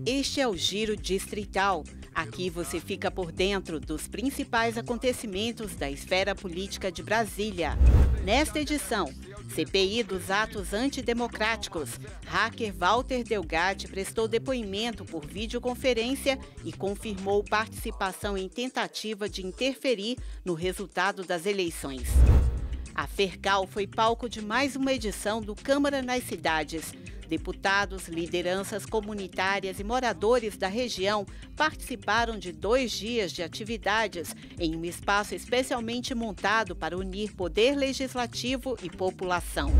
Este é o Giro Distrital. Aqui você fica por dentro dos principais acontecimentos da esfera política de Brasília. Nesta edição, CPI dos atos antidemocráticos. Hacker Walter Delgatti prestou depoimento por videoconferência e confirmou participação em tentativa de interferir no resultado das eleições. A Fercal foi palco de mais uma edição do Câmara nas Cidades. Deputados, lideranças comunitárias e moradores da região participaram de 2 dias de atividades em um espaço especialmente montado para unir poder legislativo e população.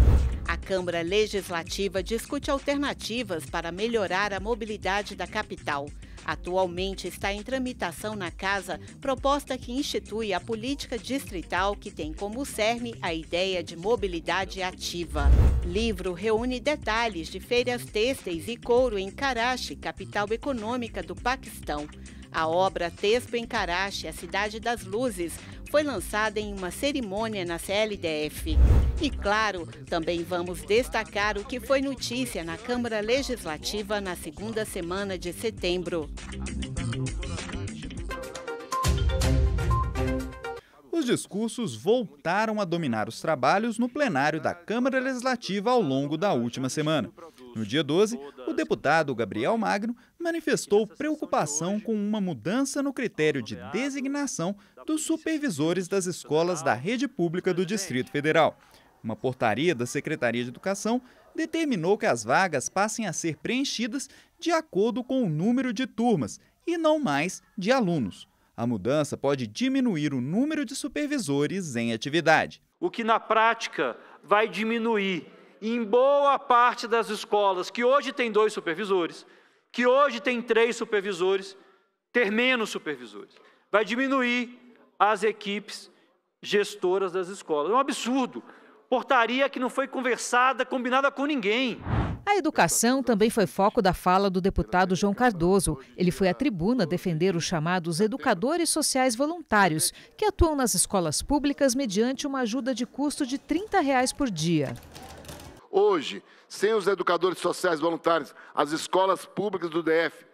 A Câmara Legislativa discute alternativas para melhorar a mobilidade da capital. Atualmente está em tramitação na Casa proposta que institui a política distrital que tem como cerne a ideia de mobilidade ativa. Livro reúne detalhes de feiras têxteis e couro em Karachi, capital econômica do Paquistão. A obra Texto em Karachi, a Cidade das Luzes, foi lançada em uma cerimônia na CLDF. E claro, também vamos destacar o que foi notícia na Câmara Legislativa na segunda semana de setembro. Os discursos voltaram a dominar os trabalhos no plenário da Câmara Legislativa ao longo da última semana. No dia 12, o deputado Gabriel Magno manifestou preocupação com uma mudança no critério de designação dos supervisores das escolas da rede pública do Distrito Federal. Uma portaria da Secretaria de Educação determinou que as vagas passem a ser preenchidas de acordo com o número de turmas e não mais de alunos. A mudança pode diminuir o número de supervisores em atividade. O que na prática vai diminuir em boa parte das escolas que hoje tem 2 supervisores, que hoje tem 3 supervisores, ter menos supervisores. Vai diminuir as equipes gestoras das escolas. É um absurdo. Portaria que não foi conversada, combinada com ninguém. A educação também foi foco da fala do deputado João Cardoso. Ele foi à tribuna defender os chamados educadores sociais voluntários, que atuam nas escolas públicas mediante uma ajuda de custo de R$ 30 por dia. Hoje, sem os educadores sociais voluntários, as escolas públicas do DF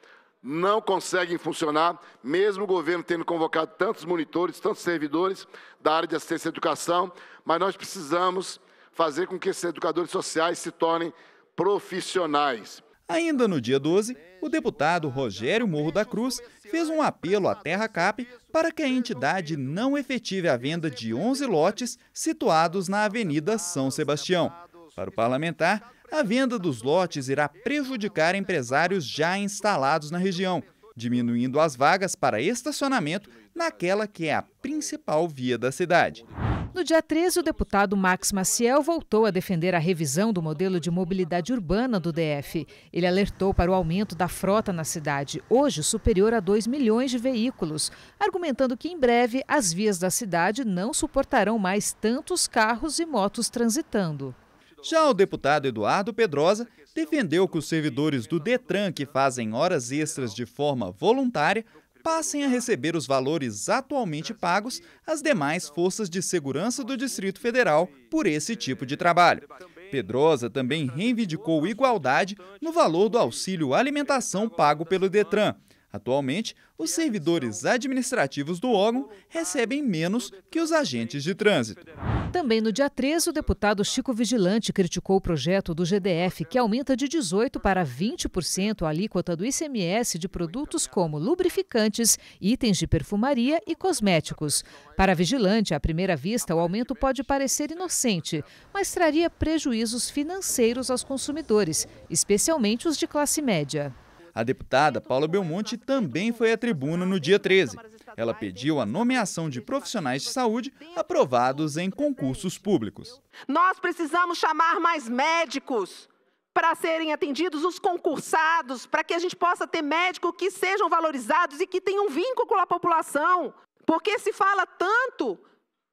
não conseguem funcionar, mesmo o governo tendo convocado tantos monitores, tantos servidores da área de assistência à educação, mas nós precisamos fazer com que esses educadores sociais se tornem profissionais. Ainda no dia 12, o deputado Rogério Morro da Cruz fez um apelo à Terracap para que a entidade não efetive a venda de 11 lotes situados na Avenida São Sebastião. Para o parlamentar, a venda dos lotes irá prejudicar empresários já instalados na região, diminuindo as vagas para estacionamento naquela que é a principal via da cidade. No dia 13, o deputado Max Maciel voltou a defender a revisão do modelo de mobilidade urbana do DF. Ele alertou para o aumento da frota na cidade, hoje superior a 2 milhões de veículos, argumentando que em breve as vias da cidade não suportarão mais tantos carros e motos transitando. Já o deputado Eduardo Pedrosa defendeu que os servidores do Detran que fazem horas extras de forma voluntária passem a receber os valores atualmente pagos às demais forças de segurança do Distrito Federal por esse tipo de trabalho. Pedrosa também reivindicou igualdade no valor do auxílio alimentação pago pelo Detran. Atualmente, os servidores administrativos do órgão recebem menos que os agentes de trânsito. Também no dia 13, o deputado Chico Vigilante criticou o projeto do GDF, que aumenta de 18% para 20% a alíquota do ICMS de produtos como lubrificantes, itens de perfumaria e cosméticos. Para Vigilante, à primeira vista, o aumento pode parecer inocente, mas traria prejuízos financeiros aos consumidores, especialmente os de classe média. A deputada Paula Belmonte também foi à tribuna no dia 13. Ela pediu a nomeação de profissionais de saúde aprovados em concursos públicos. Nós precisamos chamar mais médicos para serem atendidos, os concursados, para que a gente possa ter médicos que sejam valorizados e que tenham vínculo com a população. Porque se fala tanto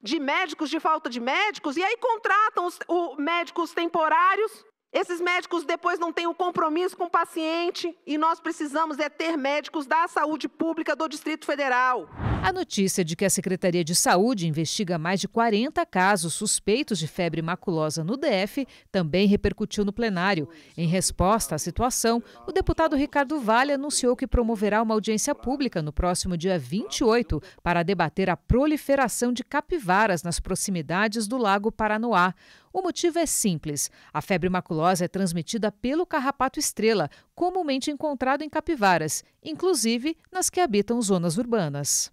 de médicos, de falta de médicos, e aí contratam os médicos temporários Esses médicos depois não têm o compromisso com o paciente e nós precisamos ter médicos da saúde pública do Distrito Federal. A notícia de que a Secretaria de Saúde investiga mais de 40 casos suspeitos de febre maculosa no DF também repercutiu no plenário. Em resposta à situação, o deputado Ricardo Vale anunciou que promoverá uma audiência pública no próximo dia 28 para debater a proliferação de capivaras nas proximidades do Lago Paranoá. O motivo é simples. A febre maculosa é transmitida pelo carrapato estrela, comumente encontrado em capivaras, inclusive nas que habitam zonas urbanas.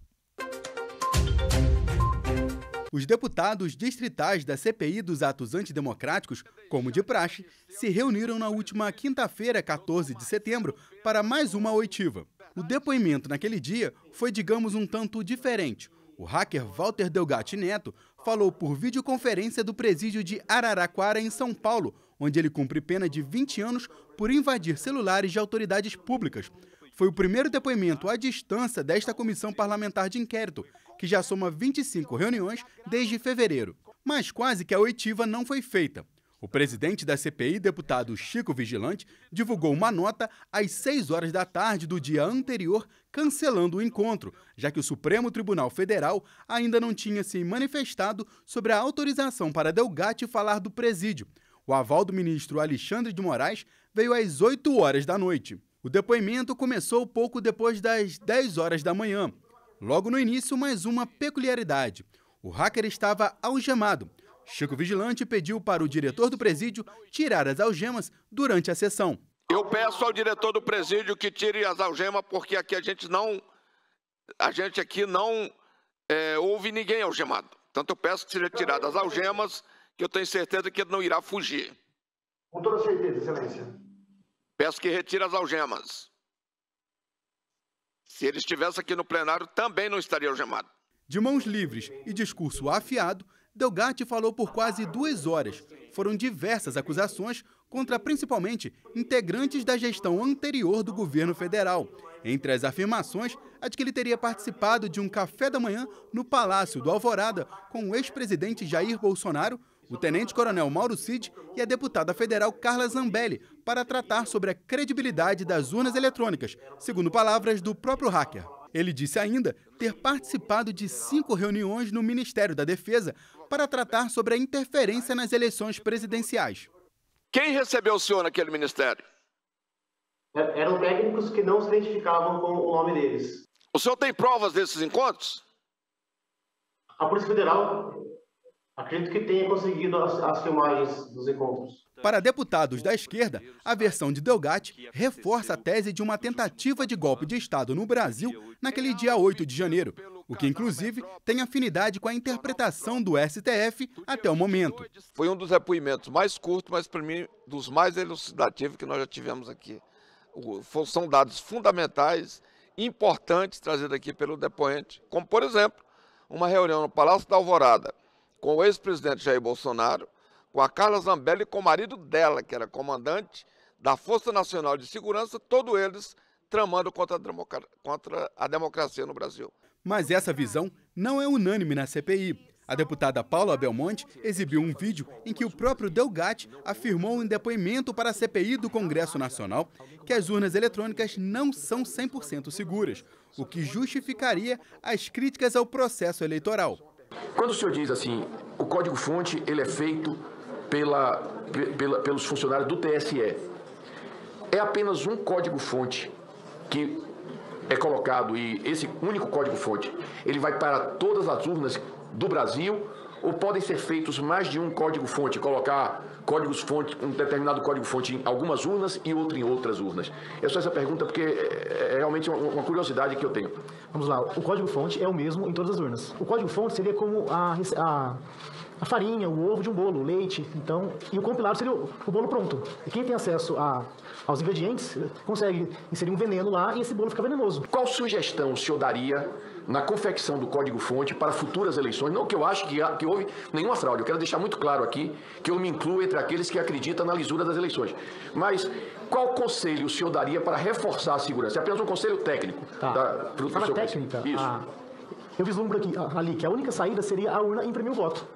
Os deputados distritais da CPI dos atos antidemocráticos, como de praxe, se reuniram na última quinta-feira, 14 de setembro, para mais uma oitiva. O depoimento naquele dia foi, digamos, um tanto diferente. O hacker Walter Delgatti Neto falou por videoconferência do presídio de Araraquara, em São Paulo, onde ele cumpre pena de 20 anos por invadir celulares de autoridades públicas. Foi o primeiro depoimento à distância desta comissão parlamentar de inquérito, que já soma 25 reuniões desde fevereiro. Mas quase que a oitiva não foi feita. O presidente da CPI, deputado Chico Vigilante, divulgou uma nota às 6 horas da tarde do dia anterior, cancelando o encontro, já que o Supremo Tribunal Federal ainda não tinha se manifestado sobre a autorização para Delgatti falar do presídio. O aval do ministro Alexandre de Moraes veio às 8 horas da noite. O depoimento começou pouco depois das 10 horas da manhã. Logo no início, mais uma peculiaridade. O hacker estava algemado. Chico Vigilante pediu para o diretor do presídio tirar as algemas durante a sessão. Eu peço ao diretor do presídio que tire as algemas, porque aqui a gente aqui não houve ninguém algemado. Portanto, eu peço que sejam tiradas as algemas, que eu tenho certeza que ele não irá fugir. Com toda certeza, excelência. Peço que retire as algemas. Se ele estivesse aqui no plenário, também não estaria algemado. De mãos livres e discurso afiado, Delgatti falou por quase 2 horas. Foram diversas acusações contra principalmente integrantes da gestão anterior do governo federal. Entre as afirmações, a de que ele teria participado de um café da manhã no Palácio do Alvorada com o ex-presidente Jair Bolsonaro, o tenente-coronel Mauro Cid e a deputada federal Carla Zambelli, para tratar sobre a credibilidade das urnas eletrônicas, segundo palavras do próprio hacker. Ele disse ainda ter participado de 5 reuniões no Ministério da Defesa para tratar sobre a interferência nas eleições presidenciais. Quem recebeu o senhor naquele ministério? Eram técnicos que não se identificavam com o nome deles. O senhor tem provas desses encontros? A Polícia Federal, acredito que tenha conseguido as filmagens dos encontros. Para deputados da esquerda, a versão de Delgatti reforça a tese de uma tentativa de golpe de Estado no Brasil naquele dia 8 de janeiro, o que inclusive tem afinidade com a interpretação do STF até o momento. Foi um dos depoimentos mais curtos, mas para mim dos mais elucidativos que nós já tivemos aqui. São dados fundamentais, importantes trazidos aqui pelo depoente, como por exemplo, uma reunião no Palácio da Alvorada com o ex-presidente Jair Bolsonaro, com a Carla Zambelli e com o marido dela, que era comandante da Força Nacional de Segurança, todos eles tramando contra a democracia no Brasil. Mas essa visão não é unânime na CPI. A deputada Paula Belmonte exibiu um vídeo em que o próprio Delgatti afirmou em depoimento para a CPI do Congresso Nacional que as urnas eletrônicas não são 100% seguras, o que justificaria as críticas ao processo eleitoral. Quando o senhor diz assim, o código-fonte ele é feito pelos funcionários do TSE, é apenas um código-fonte que é colocado e esse único código-fonte ele vai para todas as urnas do Brasil ou podem ser feitos mais de um código-fonte, colocar códigos-fonte, um determinado código-fonte em algumas urnas e outro em outras urnas? É só essa pergunta porque é realmente uma curiosidade que eu tenho. Vamos lá, o código-fonte é o mesmo em todas as urnas. O código-fonte seria como a farinha, o ovo de um bolo, o leite, então, e o compilado seria o bolo pronto. E quem tem acesso aos ingredientes consegue inserir um veneno lá e esse bolo fica venenoso. Qual sugestão o senhor daria na confecção do código-fonte para futuras eleições? Não que eu acho que houve nenhuma fraude, eu quero deixar muito claro aqui que eu me incluo entre aqueles que acreditam na lisura das eleições. Mas qual conselho o senhor daria para reforçar a segurança? É apenas um conselho técnico. Tá. Fala técnica. Isso. Eu vislumbro ali que a única saída seria a urna imprimir o voto.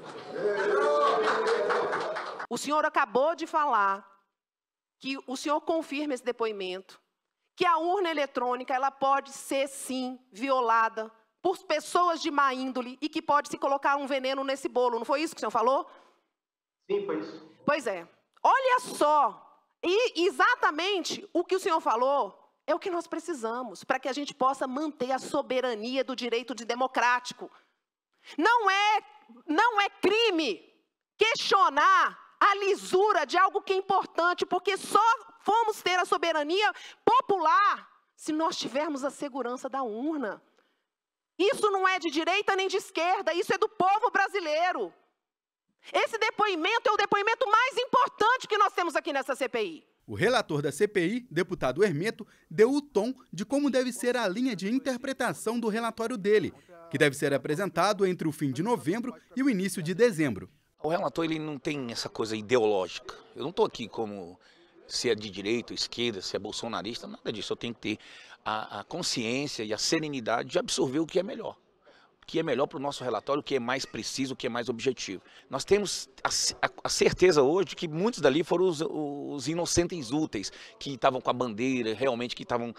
O senhor acabou de falar que o senhor confirme esse depoimento, que a urna eletrônica ela pode ser, sim, violada por pessoas de má índole e que pode se colocar um veneno nesse bolo. Não foi isso que o senhor falou? Sim, foi isso. Pois é. Olha só, e exatamente o que o senhor falou é o que nós precisamos para que a gente possa manter a soberania do direito democrático. Não é crime questionar a lisura de algo que é importante, porque só vamos ter a soberania popular se nós tivermos a segurança da urna. Isso não é de direita nem de esquerda, isso é do povo brasileiro. Esse depoimento é o depoimento mais importante que nós temos aqui nessa CPI. O relator da CPI, deputado Hermeto, deu o tom de como deve ser a linha de interpretação do relatório dele, que deve ser apresentado entre o fim de novembro e o início de dezembro. O relator ele não tem essa coisa ideológica. Eu não estou aqui como se é de direita ou esquerda, se é bolsonarista, nada disso. Eu tenho que ter a consciência e a serenidade de absorver o que é melhor. O que é melhor para o nosso relatório, o que é mais preciso, o que é mais objetivo. Nós temos a certeza hoje de que muitos dali foram os inocentes úteis, que estavam com a bandeira, realmente que estavam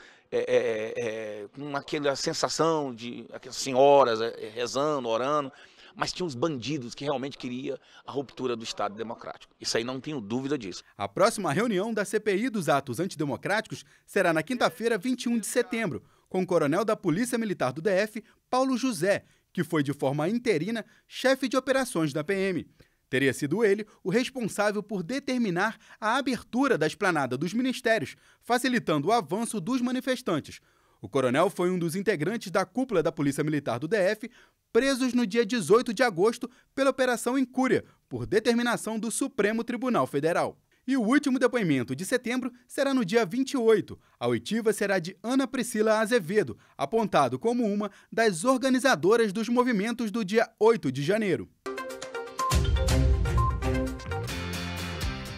com aquela sensação de aquelas senhoras rezando, orando, mas tinha uns bandidos que realmente queriam a ruptura do Estado democrático. Isso aí não tenho dúvida disso. A próxima reunião da CPI dos atos antidemocráticos será na quinta-feira, 21 de setembro, com o coronel da Polícia Militar do DF, Paulo José, que foi de forma interina chefe de operações da PM. Teria sido ele o responsável por determinar a abertura da esplanada dos ministérios, facilitando o avanço dos manifestantes. O coronel foi um dos integrantes da cúpula da Polícia Militar do DF, presos no dia 18 de agosto pela Operação Incúria, por determinação do Supremo Tribunal Federal. E o último depoimento de setembro será no dia 28. A oitiva será de Ana Priscila Azevedo, apontado como uma das organizadoras dos movimentos do dia 8 de janeiro.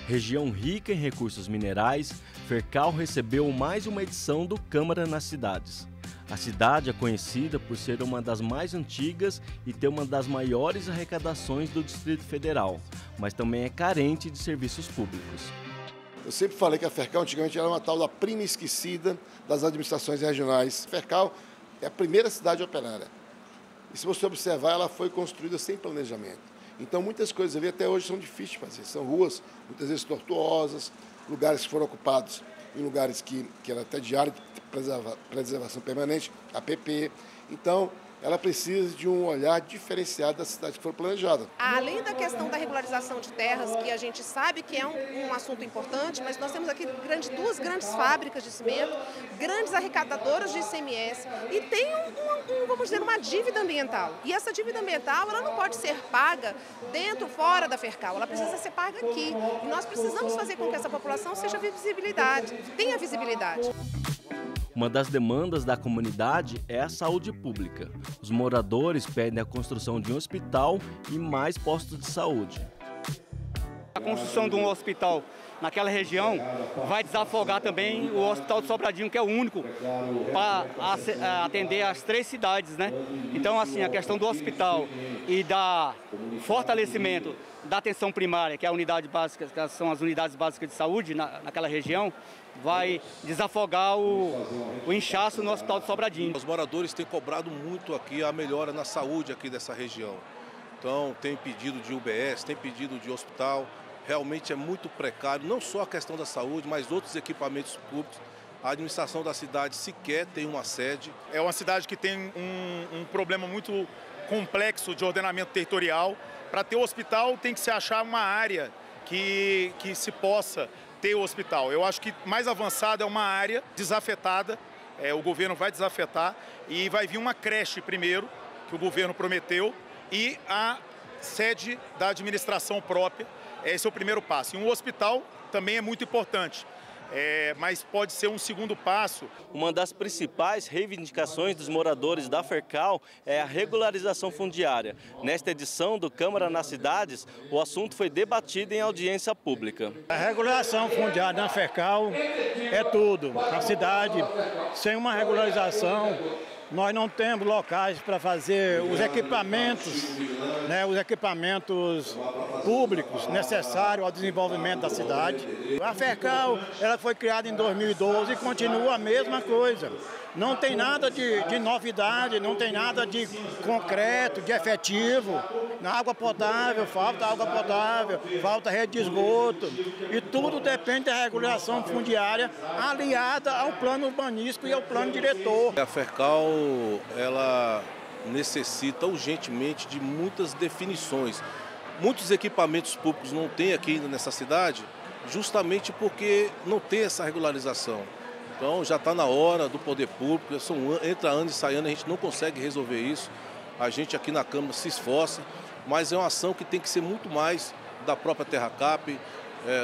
Região rica em recursos minerais, Fercal recebeu mais uma edição do Câmara nas Cidades. A cidade é conhecida por ser uma das mais antigas e ter uma das maiores arrecadações do Distrito Federal, mas também é carente de serviços públicos. Eu sempre falei que a Fercal antigamente era uma tal da prima esquecida das administrações regionais. Fercal é a primeira cidade operária. E se você observar, ela foi construída sem planejamento. Então muitas coisas ali até hoje são difíceis de fazer. São ruas muitas vezes tortuosas, lugares que foram ocupados em lugares que era até de área de preservação permanente, APP. Então, ela precisa de um olhar diferenciado da cidade que foi planejada. Além da questão da regularização de terras, que a gente sabe que é um assunto importante, mas nós temos aqui duas grandes fábricas de cimento, grandes arrecadadoras de ICMS e tem vamos dizer, uma dívida ambiental. E essa dívida ambiental ela não pode ser paga dentro, fora da Fercal, ela precisa ser paga aqui. E nós precisamos fazer com que essa população tenha visibilidade. Uma das demandas da comunidade é a saúde pública. Os moradores pedem a construção de um hospital e mais postos de saúde. A construção de um hospital naquela região vai desafogar também o Hospital de Sobradinho, que é o único para atender as 3 cidades, né? Então, assim, a questão do hospital e da fortalecimento da atenção primária, que é a unidade básica, que são as unidades básicas de saúde naquela região, vai desafogar o inchaço no Hospital de Sobradinho. Os moradores têm cobrado muito aqui a melhora na saúde aqui dessa região. Então, tem pedido de UBS, tem pedido de hospital. Realmente é muito precário, não só a questão da saúde, mas outros equipamentos públicos. A administração da cidade sequer tem uma sede. É uma cidade que tem um problema muito complexo de ordenamento territorial. Para ter o hospital tem que se achar uma área que se possa ter o hospital. Eu acho que mais avançado é uma área desafetada, o governo vai desafetar e vai vir uma creche primeiro, que o governo prometeu, e a sede da administração própria. Esse é o primeiro passo. E um hospital também é muito importante. Mas pode ser um segundo passo. Uma das principais reivindicações dos moradores da Fercal é a regularização fundiária. Nesta edição do Câmara nas Cidades, o assunto foi debatido em audiência pública. A regularização fundiária na Fercal é tudo. A cidade, sem uma regularização, nós não temos locais para fazer os equipamentos, né, os equipamentos públicos necessários ao desenvolvimento da cidade. A FERCAL, ela foi criada em 2012 e continua a mesma coisa. Não tem nada de novidade, não tem nada de concreto, de efetivo. Na água potável, falta rede de esgoto. E tudo depende da regulação fundiária aliada ao plano urbanístico e ao plano diretor. A FERCAL, ela necessita urgentemente de muitas definições. Muitos equipamentos públicos não tem aqui ainda nessa cidade, justamente porque não tem essa regularização. Então já está na hora do poder público, entra ano e sai ano, a gente não consegue resolver isso. A gente aqui na Câmara se esforça, mas é uma ação que tem que ser muito mais da própria Terracap,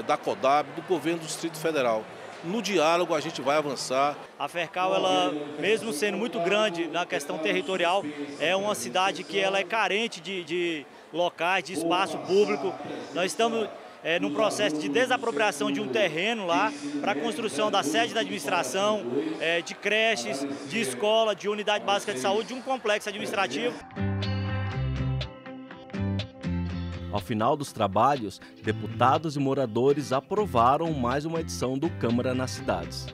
da CODAB, do governo do Distrito Federal. No diálogo a gente vai avançar. A FERCAL, ela, mesmo sendo muito grande na questão territorial, é uma cidade que ela é carente de locais, de espaço público. Nós estamos num processo de desapropriação de um terreno lá para a construção da sede da administração, de creches, de escola, de unidade básica de saúde, de um complexo administrativo. Ao final dos trabalhos, deputados e moradores aprovaram mais uma edição do Câmara nas Cidades.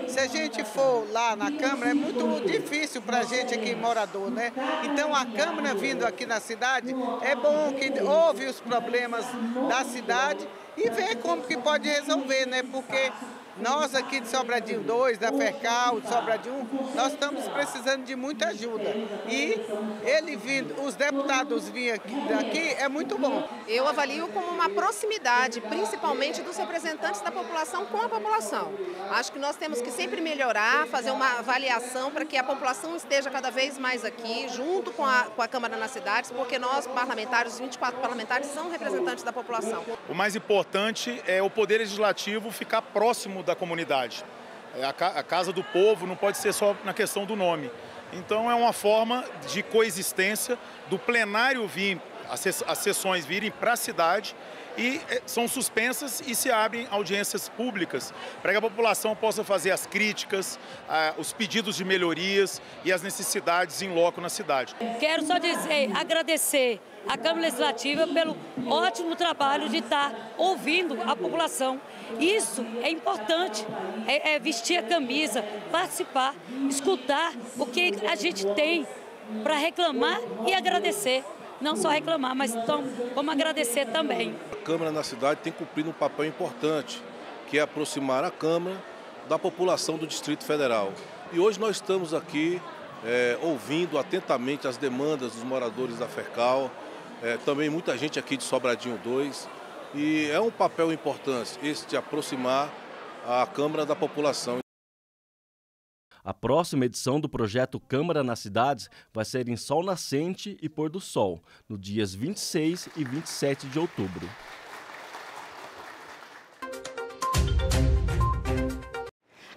Se a gente for lá na Câmara, é muito difícil para a gente aqui, morador, né? Então, a Câmara vindo aqui na cidade, é bom que ouve os problemas da cidade e vê como que pode resolver, né? Porque nós aqui de Sobradinho 2, da FERCAL, de Sobradinho 1, nós estamos precisando de muita ajuda. E ele vindo, os deputados virem aqui é muito bom. Eu avalio como uma proximidade, principalmente dos representantes da população com a população. Acho que nós temos que sempre melhorar, fazer uma avaliação para que a população esteja cada vez mais aqui, junto com a Câmara nas cidades, porque nós, parlamentares, os 24 parlamentares, são representantes da população. O mais importante é o Poder Legislativo ficar próximo da comunidade. A Casa do Povo não pode ser só na questão do nome. Então é uma forma de coexistência do plenário vir, as sessões virem para a cidade e são suspensas e se abrem audiências públicas para que a população possa fazer as críticas, os pedidos de melhorias e as necessidades em loco na cidade. Quero só agradecer à Câmara Legislativa pelo ótimo trabalho de estar ouvindo a população. Isso é importante, é vestir a camisa, participar, escutar o que a gente tem para reclamar e agradecer. Não só reclamar, mas como agradecer também. A Câmara na cidade tem cumprido um papel importante, que é aproximar a Câmara da população do Distrito Federal. E hoje nós estamos aqui ouvindo atentamente as demandas dos moradores da FERCAL, também muita gente aqui de Sobradinho 2. E é um papel importante esse de aproximar a Câmara da população. A próxima edição do projeto Câmara nas Cidades vai ser em sol nascente e pôr do sol, nos dias 26 e 27 de outubro.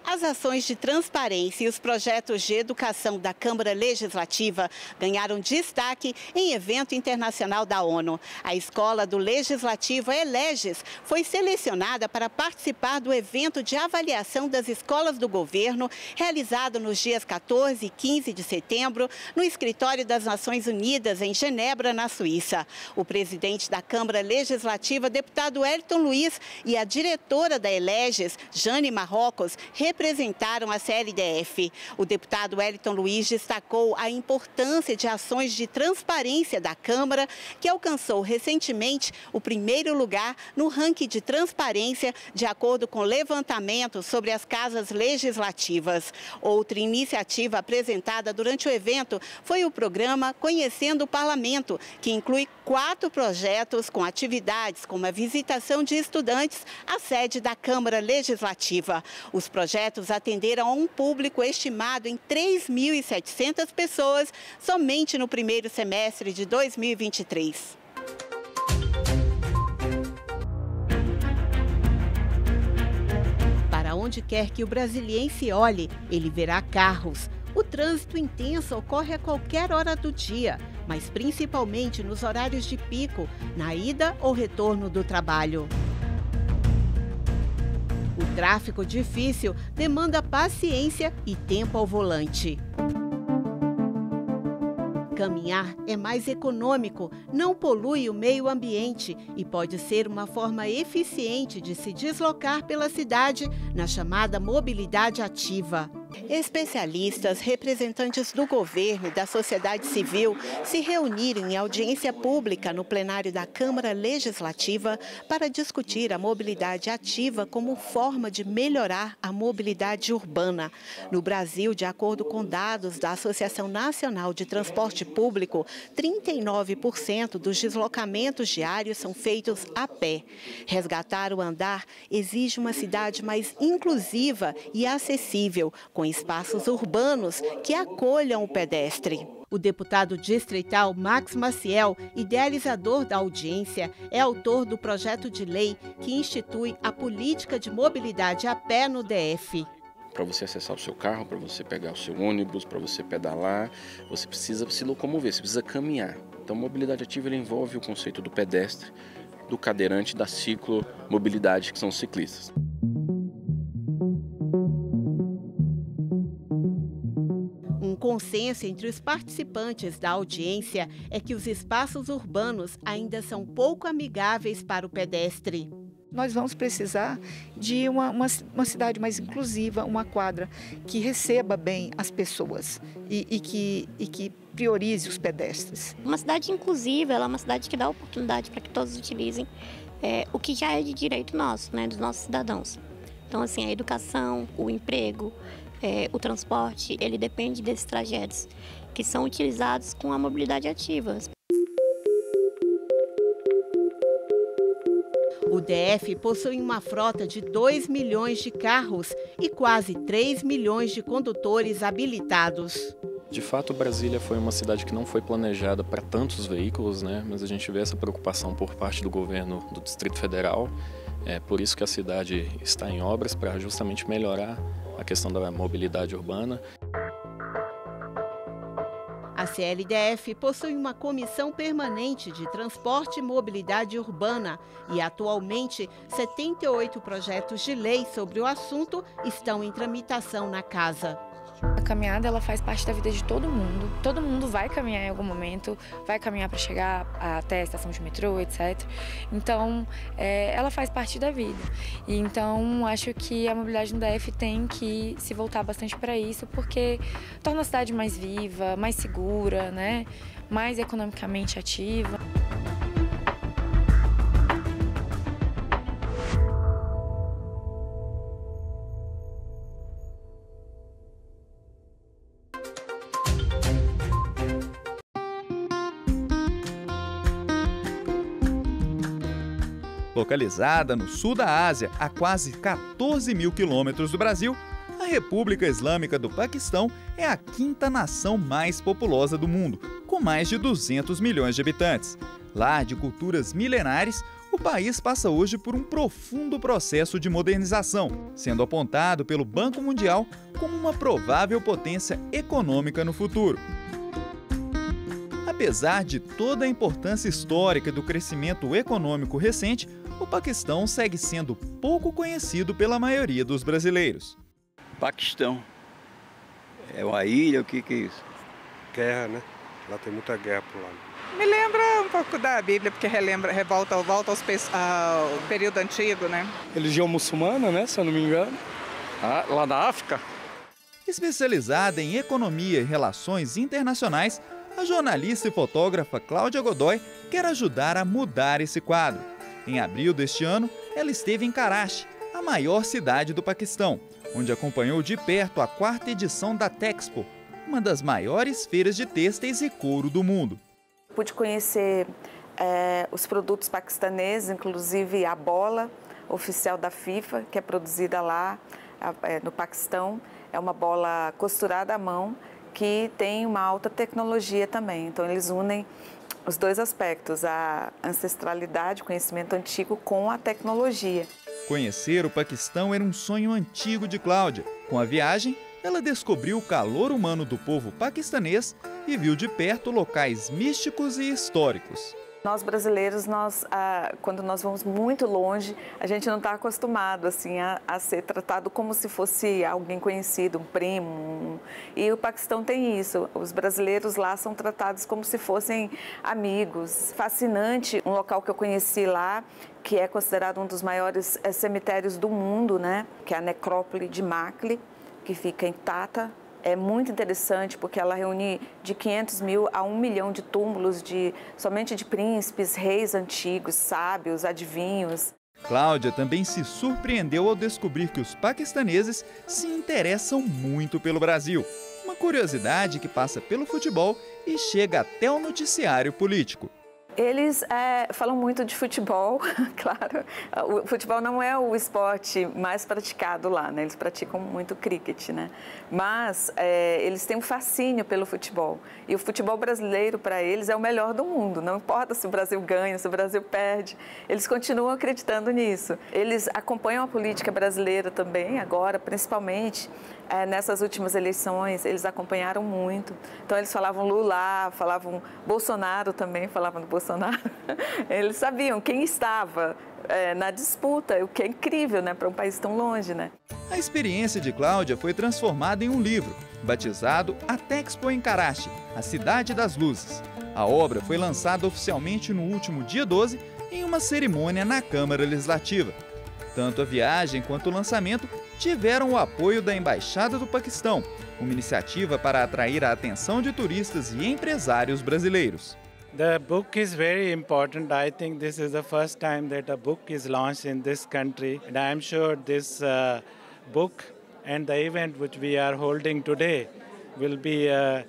As ações de transparência e os projetos de educação da Câmara Legislativa ganharam destaque em evento internacional da ONU. A Escola do Legislativo Eleges foi selecionada para participar do evento de avaliação das escolas do governo, realizado nos dias 14 e 15 de setembro, no Escritório das Nações Unidas, em Genebra, na Suíça. O presidente da Câmara Legislativa, deputado Wellington Luiz, e a diretora da Eleges, Jane Marrocos, representaram a CLDF. O deputado Wellington Luiz destacou a importância de ações de transparência da Câmara, que alcançou recentemente o primeiro lugar no ranking de transparência, de acordo com o levantamento sobre as casas legislativas. Outra iniciativa apresentada durante o evento foi o programa Conhecendo o Parlamento, que inclui 4 projetos com atividades como a visitação de estudantes à sede da Câmara Legislativa. Os projetos atenderam a um público estimado em 3.700 pessoas somente no primeiro semestre de 2023. Para onde quer que o brasiliense olhe, ele verá carros. O trânsito intenso ocorre a qualquer hora do dia, mas principalmente nos horários de pico, na ida ou retorno do trabalho. O tráfego difícil demanda paciência e tempo ao volante. Caminhar é mais econômico, não polui o meio ambiente e pode ser uma forma eficiente de se deslocar pela cidade na chamada mobilidade ativa. Especialistas, representantes do governo e da sociedade civil se reuniram em audiência pública no plenário da Câmara Legislativa para discutir a mobilidade ativa como forma de melhorar a mobilidade urbana. No Brasil, de acordo com dados da Associação Nacional de Transporte Público, 39% dos deslocamentos diários são feitos a pé. Resgatar o andar exige uma cidade mais inclusiva e acessível, com espaços urbanos que acolham o pedestre. O deputado distrital Max Maciel, idealizador da audiência, é autor do projeto de lei que institui a política de mobilidade a pé no DF. Para você acessar o seu carro, para você pegar o seu ônibus, para você pedalar, você precisa se locomover, você precisa caminhar. Então, mobilidade ativa ele envolve o conceito do pedestre, do cadeirante, da ciclomobilidade, que são os ciclistas. Um consenso entre os participantes da audiência é que os espaços urbanos ainda são pouco amigáveis para o pedestre. Nós vamos precisar de uma cidade mais inclusiva, uma quadra que receba bem as pessoas e que priorize os pedestres. Uma cidade inclusiva, ela é uma cidade que dá oportunidade para que todos utilizem o que já é de direito nosso, né, dos nossos cidadãos. Então, assim, a educação, o emprego, o transporte, ele depende desses trajetos que são utilizados com a mobilidade ativa. O DF possui uma frota de 2 milhões de carros e quase 3 milhões de condutores habilitados. De fato, Brasília foi uma cidade que não foi planejada para tantos veículos, né? Mas a gente vê essa preocupação por parte do governo do Distrito Federal. É por isso que a cidade está em obras, para justamente melhorar a questão da mobilidade urbana. A CLDF possui uma comissão permanente de transporte e mobilidade urbana e, atualmente, 78 projetos de lei sobre o assunto estão em tramitação na casa. A caminhada ela faz parte da vida de todo mundo. Todo mundo vai caminhar em algum momento, vai caminhar para chegar até a estação de metrô, etc. Então, ela faz parte da vida. E então, acho que a mobilidade no DF tem que se voltar bastante para isso, porque torna a cidade mais viva, mais segura, né? Mais economicamente ativa. Localizada no sul da Ásia, a quase 14 mil quilômetros do Brasil, a República Islâmica do Paquistão é a quinta nação mais populosa do mundo, com mais de 200 milhões de habitantes. Lar de culturas milenares, o país passa hoje por um profundo processo de modernização, sendo apontado pelo Banco Mundial como uma provável potência econômica no futuro. Apesar de toda a importância histórica do crescimento econômico recente, o Paquistão segue sendo pouco conhecido pela maioria dos brasileiros. Paquistão. É uma ilha, o que é isso? Guerra, né? Lá tem muita guerra por lá. Me lembra um pouco da Bíblia, porque volta ao período antigo, né? Religião muçulmana, né? Se eu não me engano. Lá da África. Especializada em economia e relações internacionais, a jornalista e fotógrafa Cláudia Godoy quer ajudar a mudar esse quadro. Em abril deste ano, ela esteve em Karachi, a maior cidade do Paquistão, onde acompanhou de perto a 4ª edição da Texpo, uma das maiores feiras de têxteis e couro do mundo. Pude conhecer os produtos paquistaneses, inclusive a bola oficial da FIFA, que é produzida lá no Paquistão. É uma bola costurada à mão, que tem uma alta tecnologia também. Então, eles unem os dois aspectos, a ancestralidade, o conhecimento antigo, com a tecnologia. Conhecer o Paquistão era um sonho antigo de Cláudia. Com a viagem, ela descobriu o calor humano do povo paquistanês e viu de perto locais místicos e históricos. Nós brasileiros, quando nós vamos muito longe, a gente não está acostumado assim, a ser tratado como se fosse alguém conhecido, um primo. E o Paquistão tem isso. Os brasileiros lá são tratados como se fossem amigos. Fascinante, um local que eu conheci lá, que é considerado um dos maiores cemitérios do mundo, né? Que é a necrópole de Makli, que fica em Tata. É muito interessante porque ela reúne de 500 mil a 1 milhão de túmulos somente de príncipes, reis antigos, sábios, adivinhos. Cláudia também se surpreendeu ao descobrir que os paquistaneses se interessam muito pelo Brasil. Uma curiosidade que passa pelo futebol e chega até o noticiário político. Eles falam muito de futebol, claro. O futebol não é o esporte mais praticado lá, né? Eles praticam muito cricket, né? Mas eles têm um fascínio pelo futebol. E o futebol brasileiro, para eles, é o melhor do mundo. Não importa se o Brasil ganha, se o Brasil perde. Eles continuam acreditando nisso. Eles acompanham a política brasileira também, agora, principalmente. Nessas últimas eleições, eles acompanharam muito. Então, eles falavam Lula, falavam Bolsonaro também, falavam do Bolsonaro. Eles sabiam quem estava na disputa, o que é incrível, né, para um país tão longe, né? A experiência de Cláudia foi transformada em um livro, batizado A Texpo em Karachi, a Cidade das Luzes. A obra foi lançada oficialmente no último dia 12, em uma cerimônia na Câmara Legislativa. Tanto a viagem quanto o lançamento tiveram o apoio da Embaixada do Paquistão, uma iniciativa para atrair a atenção de turistas e empresários brasileiros. The book is very important. I think this is the first time that a book is launched in this country. And I'm sure this book and the event which we are holding today will be a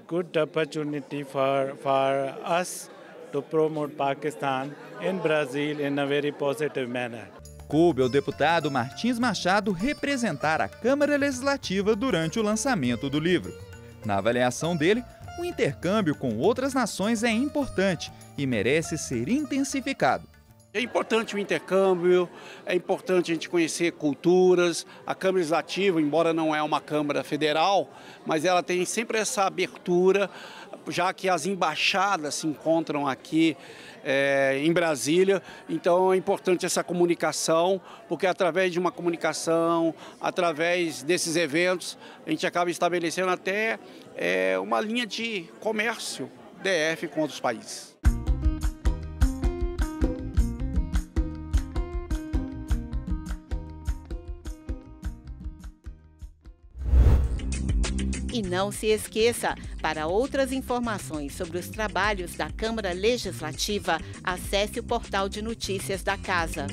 good opportunity for us to promote Pakistan in Brazil in a very positive manner. Coube ao deputado Martins Machado representar a Câmara Legislativa durante o lançamento do livro. Na avaliação dele, o intercâmbio com outras nações é importante e merece ser intensificado. É importante o intercâmbio, é importante a gente conhecer culturas. A Câmara Legislativa, embora não é uma Câmara Federal, mas ela tem sempre essa abertura, já que as embaixadas se encontram aqui em Brasília. Então é importante essa comunicação, porque através de uma comunicação, através desses eventos, a gente acaba estabelecendo até uma linha de comércio DF com outros países. E não se esqueça, para outras informações sobre os trabalhos da Câmara Legislativa, acesse o portal de notícias da Casa.